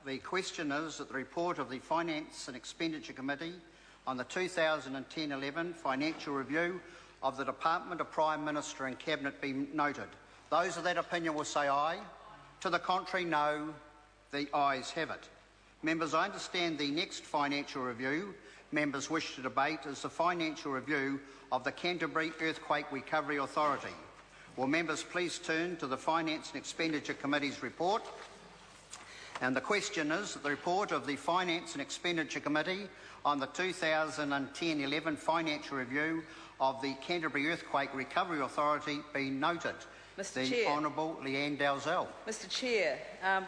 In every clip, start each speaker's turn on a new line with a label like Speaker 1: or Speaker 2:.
Speaker 1: The question is that the report of the Finance and Expenditure Committee on the 2010-11 financial review of the Department of Prime Minister and Cabinet be noted. Those of that opinion will say aye. To the contrary, no. The ayes have it. Members, I understand the next financial review members wish to debate is the financial review of the Canterbury Earthquake Recovery Authority. Will members please turn to the Finance and Expenditure Committee's report? And the question is that the report of the Finance and Expenditure Committee on the 2010-11 financial review of the Canterbury Earthquake Recovery Authority be noted.
Speaker 2: Mr. Chair.
Speaker 1: Honourable Leanne Dalzell.
Speaker 2: Mr. Chair,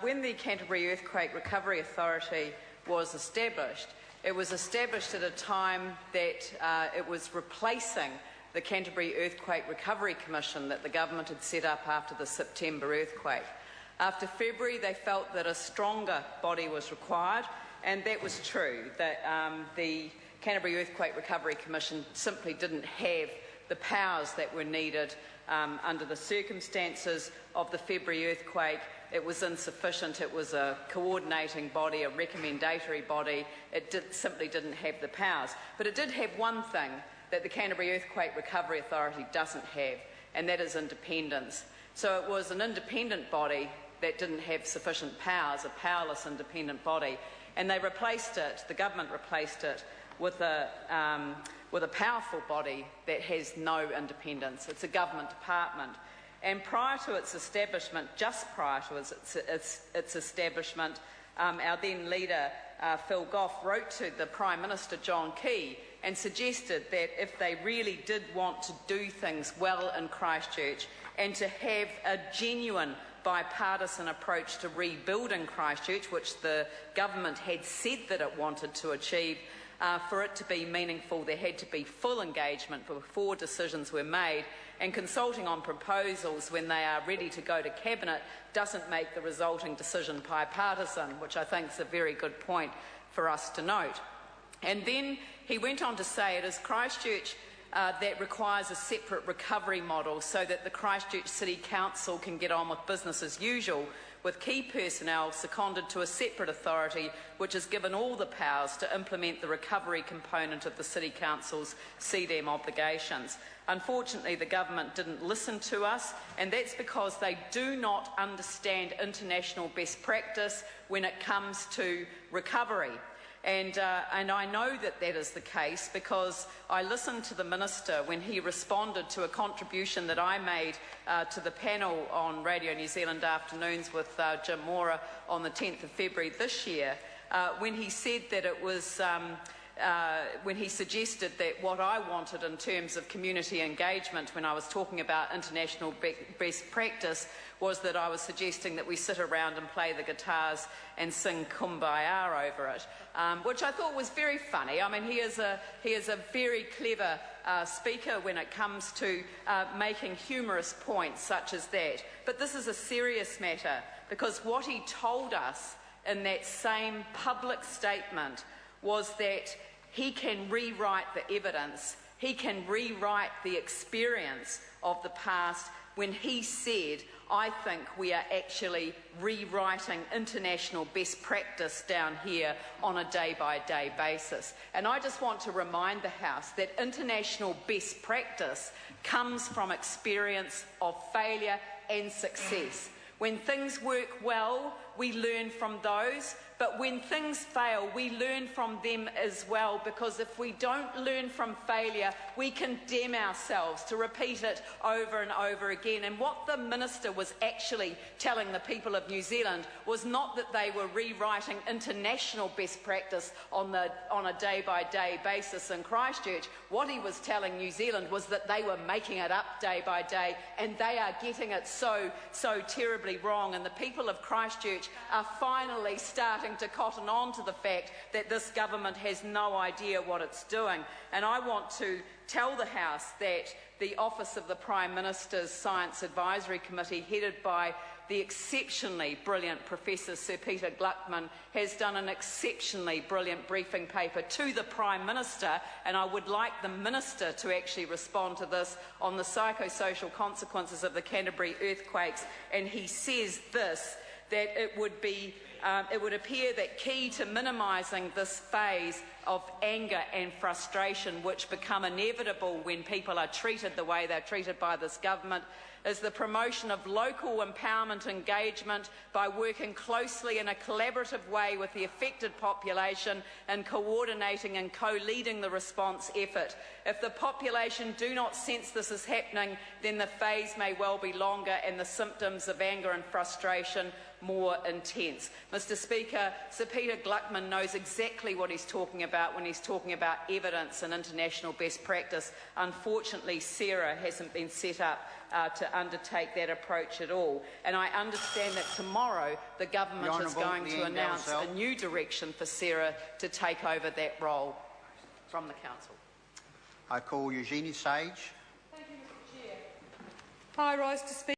Speaker 2: when the Canterbury Earthquake Recovery Authority was established, it was established at a time that it was replacing the Canterbury Earthquake Recovery Commission that the government had set up after the September earthquake. After February, they felt that a stronger body was required, and that was true, that the Canterbury Earthquake Recovery Commission simply didn't have the powers that were needed under the circumstances of the February earthquake. It was insufficient. It was a coordinating body, a recommendatory body. It simply didn't have the powers. But it did have one thing that the Canterbury Earthquake Recovery Authority doesn't have, and that is independence. So it was an independent body that didn't have sufficient powers, a powerless independent body, and they replaced it, the government replaced it, with a powerful body that has no independence. It's a government department. And prior to its establishment, just prior to its establishment, our then leader, Phil Goff, wrote to the Prime Minister, John Key, and suggested that if they really did want to do things well in Christchurch and to have a genuine bipartisan approach to rebuilding Christchurch, which the government had said that it wanted to achieve, for it to be meaningful, there had to be full engagement before decisions were made, and consulting on proposals when they are ready to go to Cabinet doesn't make the resulting decision bipartisan, which I think is a very good point for us to note. And then he went on to say it is Christchurch that requires a separate recovery model so that the Christchurch City Council can get on with business as usual, with key personnel seconded to a separate authority which is given all the powers to implement the recovery component of the City Council's CDM obligations. Unfortunately, the government didn't listen to us, and that's because they do not understand international best practice when it comes to recovery. And I know that that is the case because I listened to the Minister when he responded to a contribution that I made to the panel on Radio New Zealand Afternoons with Jim Mora on the 10th of February this year, when he said that it was when he suggested that what I wanted in terms of community engagement when I was talking about international best practice was that I was suggesting that we sit around and play the guitars and sing Kumbaya over it, which I thought was very funny. I mean, he is a very clever speaker when it comes to making humorous points such as that. But this is a serious matter because what he told us in that same public statement was that he can rewrite the evidence, he can rewrite the experience of the past when he said, I think we are actually rewriting international best practice down here on a day-by-day basis. And I just want to remind the House that international best practice comes from experience of failure and success. When things work well, we learn from those, but when things fail, we learn from them as well, because if we don't learn from failure, we condemn ourselves to repeat it over and over again. And what the Minister was actually telling the people of New Zealand was not that they were rewriting international best practice on a day-by-day basis in Christchurch. What he was telling New Zealand was that they were making it up day by day, and they are getting it so terribly wrong. And the people of Christchurch are finally starting to cotton on to the fact that this government has no idea what it's doing. And I want to tell the House that the Office of the Prime Minister's Science Advisory Committee, headed by the exceptionally brilliant Professor Sir Peter Gluckman, has done an exceptionally brilliant briefing paper to the Prime Minister, and I would like the Minister to actually respond to this on the psychosocial consequences of the Canterbury earthquakes. And he says this, that it would be it would appear that key to minimising this phase of anger and frustration which become inevitable when people are treated the way they're treated by this government is the promotion of local empowerment engagement by working closely in a collaborative way with the affected population and coordinating and co-leading the response effort. If the population do not sense this is happening, then the phase may well be longer and the symptoms of anger and frustration more intense. Mr. Speaker, Sir Peter Gluckman knows exactly what he's talking about when he's talking about evidence and international best practice. Unfortunately, SERA hasn't been set up to undertake that approach at all. And I understand that tomorrow the government is going to announce a new direction for SERA to take over that role from the Council.
Speaker 1: I call Eugenie Sage.
Speaker 3: Thank you, Mr. Chair. I rise to speak.